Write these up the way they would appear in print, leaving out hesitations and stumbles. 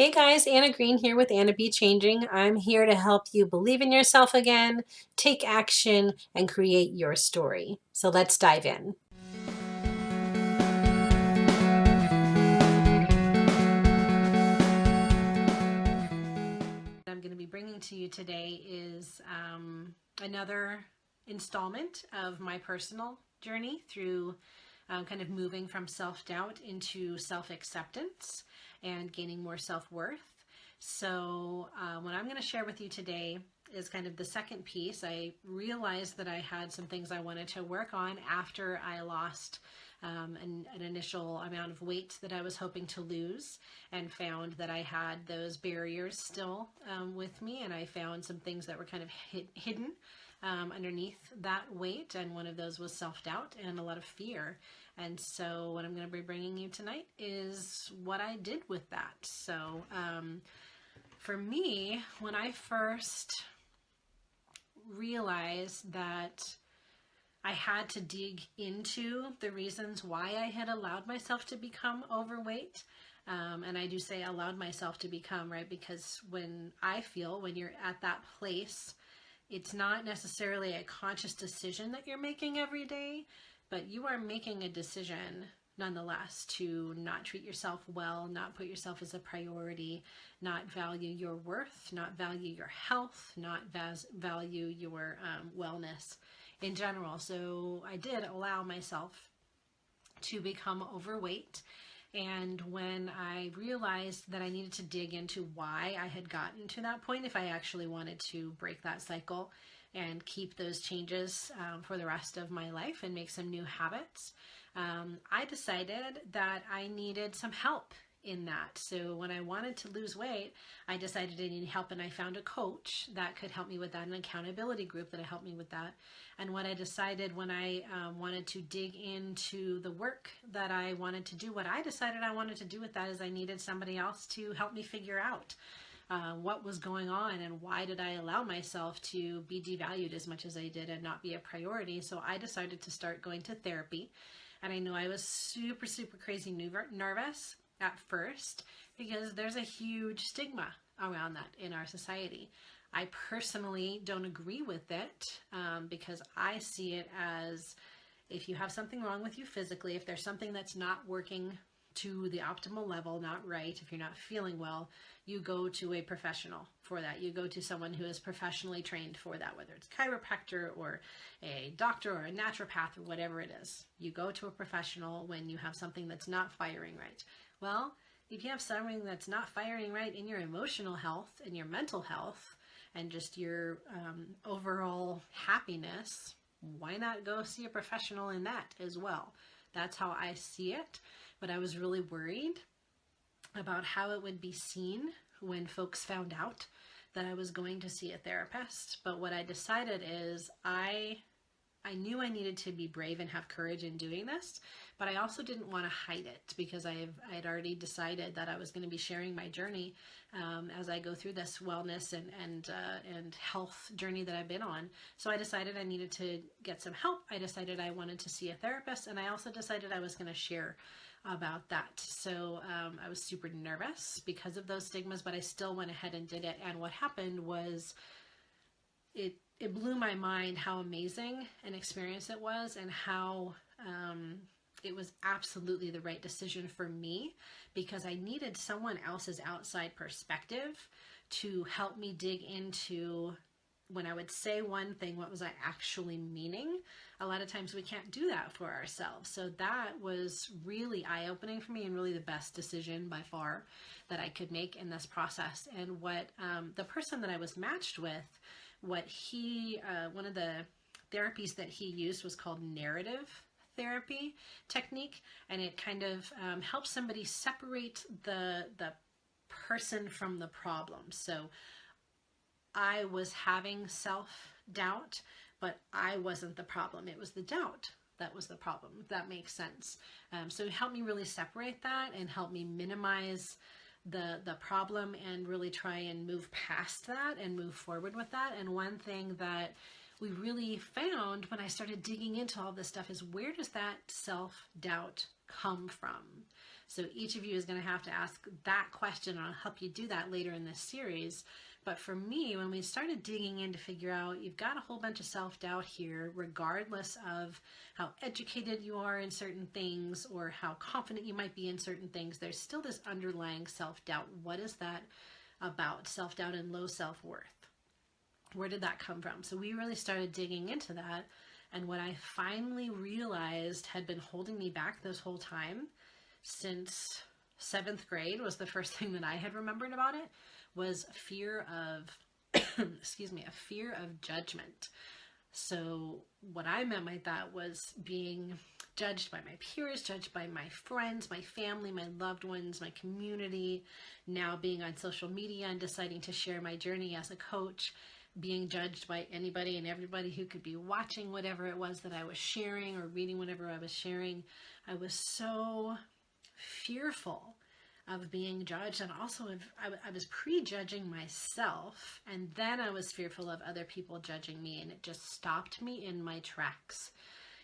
Hey guys, Anna Green here with Anna Be Changing. I'm here to help you believe in yourself again, take action, and create your story. So let's dive in. What I'm going to be bringing to you today is another installment of my personal journey through kind of moving from self-doubt into self-acceptance and gaining more self-worth. So what I'm going to share with you today is kind of the second piece. I realized that I had some things I wanted to work on after I lost an initial amount of weight that I was hoping to lose, and found that I had those barriers still with me, and I found some things that were kind of hidden underneath that weight, and one of those was self-doubt and a lot of fear. And so what I'm going to be bringing you tonight is what I did with that. So for me, when I first realized that I had to dig into the reasons why I had allowed myself to become overweight, and I do say allowed myself to become, right? Because when you're at that place, it's not necessarily a conscious decision that you're making every day, but you are making a decision nonetheless to not treat yourself well, not put yourself as a priority, not value your worth, not value your health, not value your wellness in general. So I did allow myself to become overweight. And when I realized that I needed to dig into why I had gotten to that point, if I actually wanted to break that cycle and keep those changes for the rest of my life and make some new habits, I decided that I needed some help in that. So when I wanted to lose weight, I decided I needed help, and I found a coach that could help me with that, an accountability group that helped me with that. And what I decided when I wanted to dig into the work that I wanted to do, what I decided I wanted to do with that is I needed somebody else to help me figure out what was going on and why did I allow myself to be devalued as much as I did and not be a priority. So I decided to start going to therapy. And I know I was super, super crazy nervous at first, because there's a huge stigma around that in our society. I personally don't agree with it because I see it as, if you have something wrong with you physically, if there's something that's not working to the optimal level, not right, if you're not feeling well, you go to a professional for that. You go to someone who is professionally trained for that, whether it's a chiropractor or a doctor or a naturopath or whatever it is. You go to a professional when you have something that's not firing right. Well, if you have something that's not firing right in your emotional health and your mental health and just your overall happiness, why not go see a professional in that as well? That's how I see it. But I was really worried about how it would be seen when folks found out that I was going to see a therapist. But what I decided is I knew I needed to be brave and have courage in doing this, but I also didn't want to hide it, because I had already decided that I was going to be sharing my journey as I go through this wellness and health journey that I've been on. So I decided I needed to get some help. I decided I wanted to see a therapist, and I also decided I was going to share about that. So I was super nervous because of those stigmas, but I still went ahead and did it. And what happened was it blew my mind how amazing an experience it was, and how it was absolutely the right decision for me, because I needed someone else's outside perspective to help me dig into, when I would say one thing, what was I actually meaning? A lot of times we can't do that for ourselves. So that was really eye-opening for me, and really the best decision by far that I could make in this process. And what the person that I was matched with, what one of the therapies that he used was called narrative therapy technique, and it kind of helps somebody separate the person from the problem. So I was having self-doubt, but I wasn't the problem. It was the doubt that was the problem, if that makes sense. So it helped me really separate that and help me minimize the problem and really try and move past that and move forward with that. And one thing that we really found when I started digging into all this stuff is, where does that self-doubt come from? So each of you is going to have to ask that question, and I'll help you do that later in this series. But for me, when we started digging in to figure out, you've got a whole bunch of self-doubt here, regardless of how educated you are in certain things or how confident you might be in certain things, there's still this underlying self-doubt. What is that about? Self-doubt and low self-worth. Where did that come from? So we really started digging into that. And what I finally realized had been holding me back this whole time, since 7th grade was the first thing that I had remembered about it, was fear of, excuse me, a fear of judgment. So what I meant by that was being judged by my peers, judged by my friends, my family, my loved ones, my community, now being on social media and deciding to share my journey as a coach, being judged by anybody and everybody who could be watching whatever it was that I was sharing or reading whatever I was sharing. I was so fearful of being judged, and also I was prejudging myself, and then I was fearful of other people judging me, and it just stopped me in my tracks.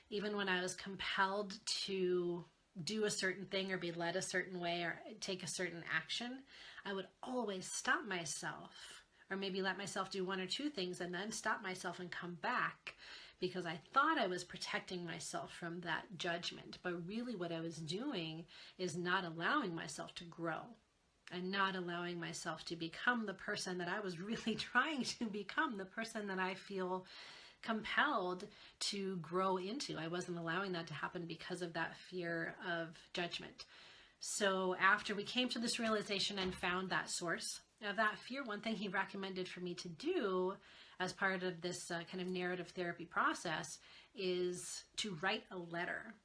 Even when I was compelled to do a certain thing or be led a certain way or take a certain action, I would always stop myself, or maybe let myself do one or two things and then stop myself and come back, because I thought I was protecting myself from that judgment. But really what I was doing is not allowing myself to grow and not allowing myself to become the person that I was really trying to become, the person that I feel compelled to grow into. I wasn't allowing that to happen because of that fear of judgment. So after we came to this realization and found that source of that fear, one thing he recommended for me to do as part of this kind of narrative therapy process is to write a letter.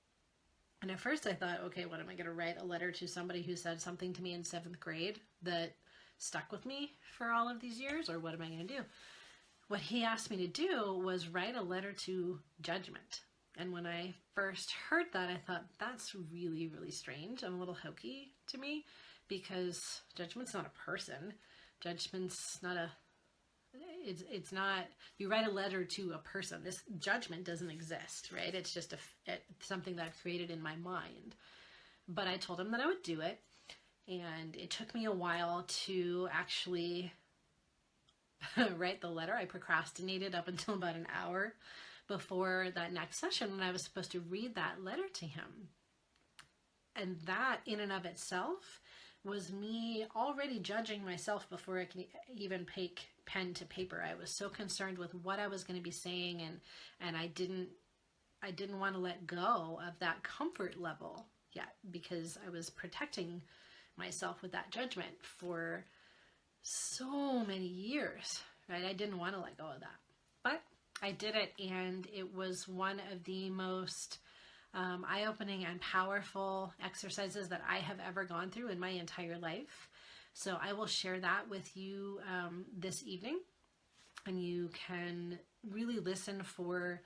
And at first I thought, okay, what am I going to write a letter to somebody who said something to me in 7th grade that stuck with me for all of these years, or what am I going to do? What he asked me to do was write a letter to judgment. And when I first heard that, I thought, that's really, really strange and a little hokey to me, because judgment's not a person. Judgment's not a, it's not, you write a letter to a person. This judgment doesn't exist, right? It's just something that I've created in my mind. But I told him that I would do it. And it took me a while to actually write the letter. I procrastinated up until about an hour before that next session when I was supposed to read that letter to him. And that in and of itself was me already judging myself before I could even take pen to paper. I was so concerned with what I was going to be saying, and I didn't want to let go of that comfort level yet, because I was protecting myself with that judgment for so many years, right? I didn't want to let go of that, but I did it, and it was one of the most eye-opening and powerful exercises that I have ever gone through in my entire life. So I will share that with you this evening, and you can really listen for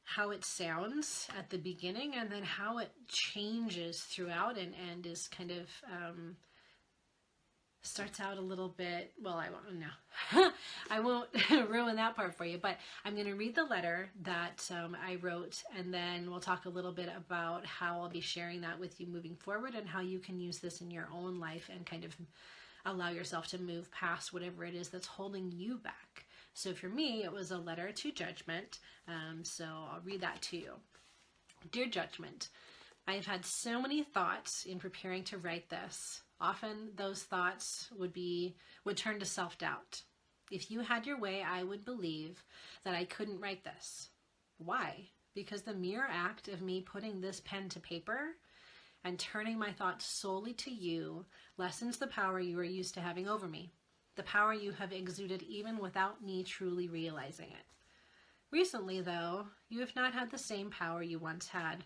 how it sounds at the beginning and then how it changes throughout and is kind of starts out a little bit, well, I won't ruin that part for you, but I'm going to read the letter that I wrote, and then we'll talk a little bit about how I'll be sharing that with you moving forward and how you can use this in your own life and kind of allow yourself to move past whatever it is that's holding you back. So for me, it was a letter to judgment, so I'll read that to you. Dear Judgment, I have had so many thoughts in preparing to write this. Often those thoughts would turn to self-doubt. If you had your way, I would believe that I couldn't write this. Why? Because the mere act of me putting this pen to paper and turning my thoughts solely to you lessens the power you are used to having over me, the power you have exuded even without me truly realizing it. Recently, though, you have not had the same power you once had.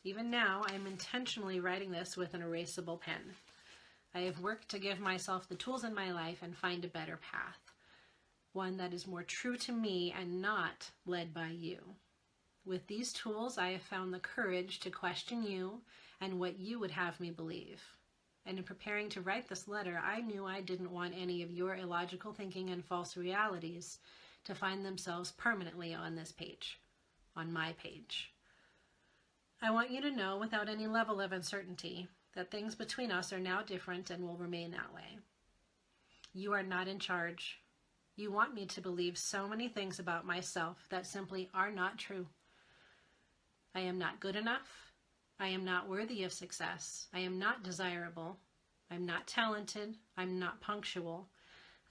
Even now, I am intentionally writing this with an erasable pen. I have worked to give myself the tools in my life and find a better path, one that is more true to me and not led by you. With these tools, I have found the courage to question you and what you would have me believe. And in preparing to write this letter, I knew I didn't want any of your illogical thinking and false realities to find themselves permanently on this page, on my page. I want you to know without any level of uncertainty that things between us are now different and will remain that way. You are not in charge. You want me to believe so many things about myself that simply are not true. I am not good enough. I am not worthy of success. I am not desirable. I'm not talented. I'm not punctual.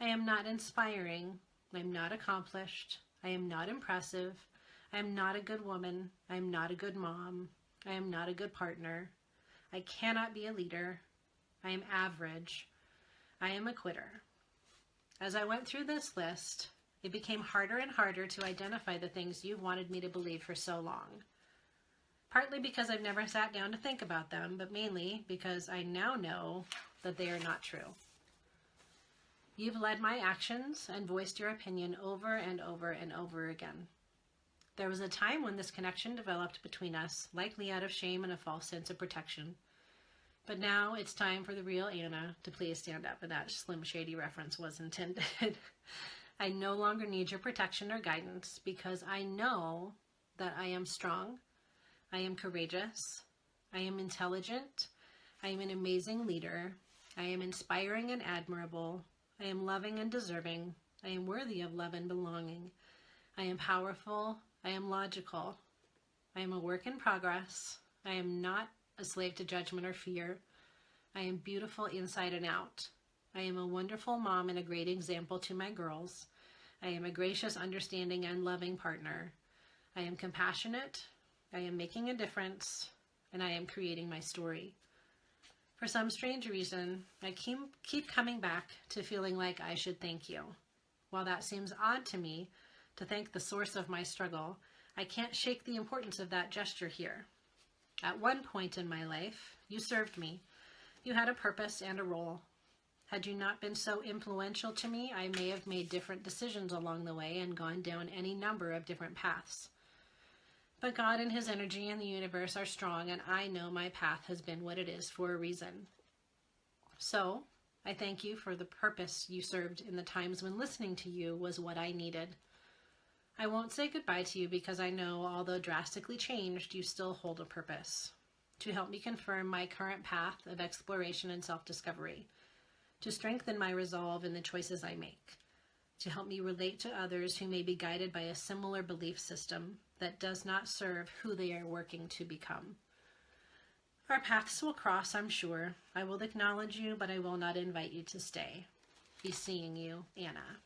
I am not inspiring. I'm not accomplished. I am not impressive. I am not a good woman. I am not a good mom. I am not a good partner. I cannot be a leader. I am average. I am a quitter. As I went through this list, it became harder and harder to identify the things you've wanted me to believe for so long. Partly because I've never sat down to think about them, but mainly because I now know that they are not true. You've led my actions and voiced your opinion over and over and over again. There was a time when this connection developed between us, likely out of shame and a false sense of protection. But now it's time for the real Anna to please stand up, and that Slim Shady reference was intended. I no longer need your protection or guidance because I know that I am strong, I am courageous, I am intelligent, I am an amazing leader, I am inspiring and admirable, I am loving and deserving, I am worthy of love and belonging, I am powerful, I am logical, I am a work in progress, I am not a slave to judgment or fear, I am beautiful inside and out, I am a wonderful mom and a great example to my girls, I am a gracious, understanding, and loving partner, I am compassionate, I am making a difference, and I am creating my story. For some strange reason, I keep coming back to feeling like I should thank you. While that seems odd to me, to thank the source of my struggle, I can't shake the importance of that gesture here. At one point in my life, you served me. You had a purpose and a role. Had you not been so influential to me, I may have made different decisions along the way and gone down any number of different paths. But God and his energy and the universe are strong, and I know my path has been what it is for a reason. So, I thank you for the purpose you served in the times when listening to you was what I needed. I won't say goodbye to you because I know, although drastically changed, you still hold a purpose. To help me confirm my current path of exploration and self-discovery. To strengthen my resolve in the choices I make. To help me relate to others who may be guided by a similar belief system that does not serve who they are working to become. Our paths will cross, I'm sure. I will acknowledge you, but I will not invite you to stay. Be seeing you, Anna.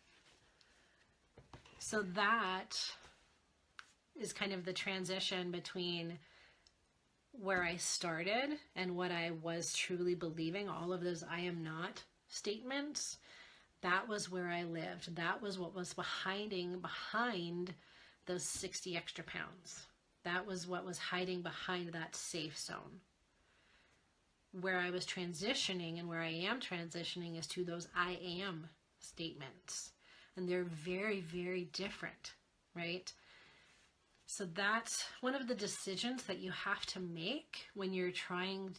So that is kind of the transition between where I started and what I was truly believing, all of those I am not statements. That was where I lived. That was what was hiding behind those 60 extra pounds. That was what was hiding behind that safe zone. Where I was transitioning and where I am transitioning is to those I am statements. And they're very, very different, right? So that's one of the decisions that you have to make when you're trying,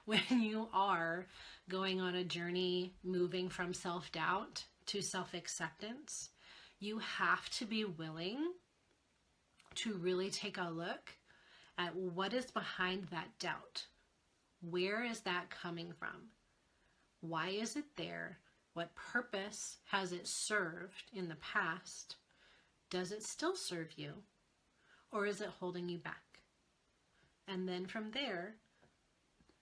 when you are going on a journey moving from self-doubt to self-acceptance. You have to be willing to really take a look at what is behind that doubt. Where is that coming from? Why is it there? What purpose has it served in the past? Does it still serve you? Or is it holding you back? And then from there,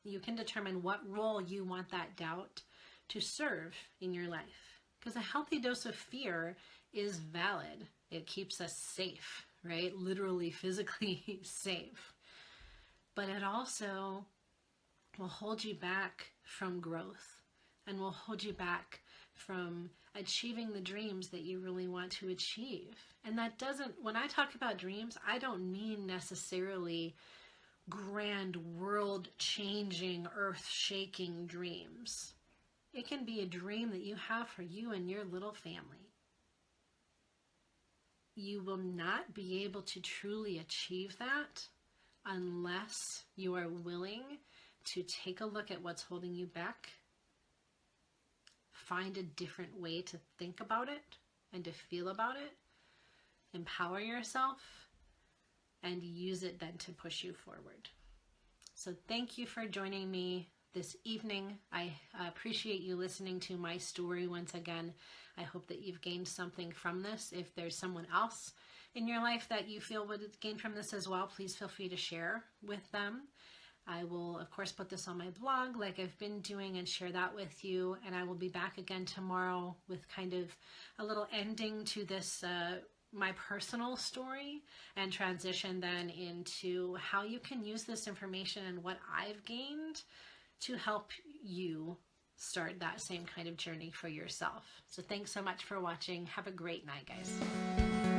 you can determine what role you want that doubt to serve in your life. Because a healthy dose of fear is valid. It keeps us safe, right? Literally, physically safe. But it also will hold you back from growth and will hold you back from achieving the dreams that you really want to achieve. And that doesn't, when I talk about dreams, I don't mean necessarily grand, world-changing, earth-shaking dreams. It can be a dream that you have for you and your little family. You will not be able to truly achieve that unless you are willing to take a look at what's holding you back, find a different way to think about it and to feel about it, empower yourself, and use it then to push you forward. So thank you for joining me this evening. I appreciate you listening to my story once again. I hope that you've gained something from this. If there's someone else in your life that you feel would gain from this as well, please feel free to share with them. I will, of course, put this on my blog like I've been doing and share that with you. And I will be back again tomorrow with kind of a little ending to this, my personal story, and transition then into how you can use this information and what I've gained to help you start that same kind of journey for yourself. So thanks so much for watching. Have a great night, guys.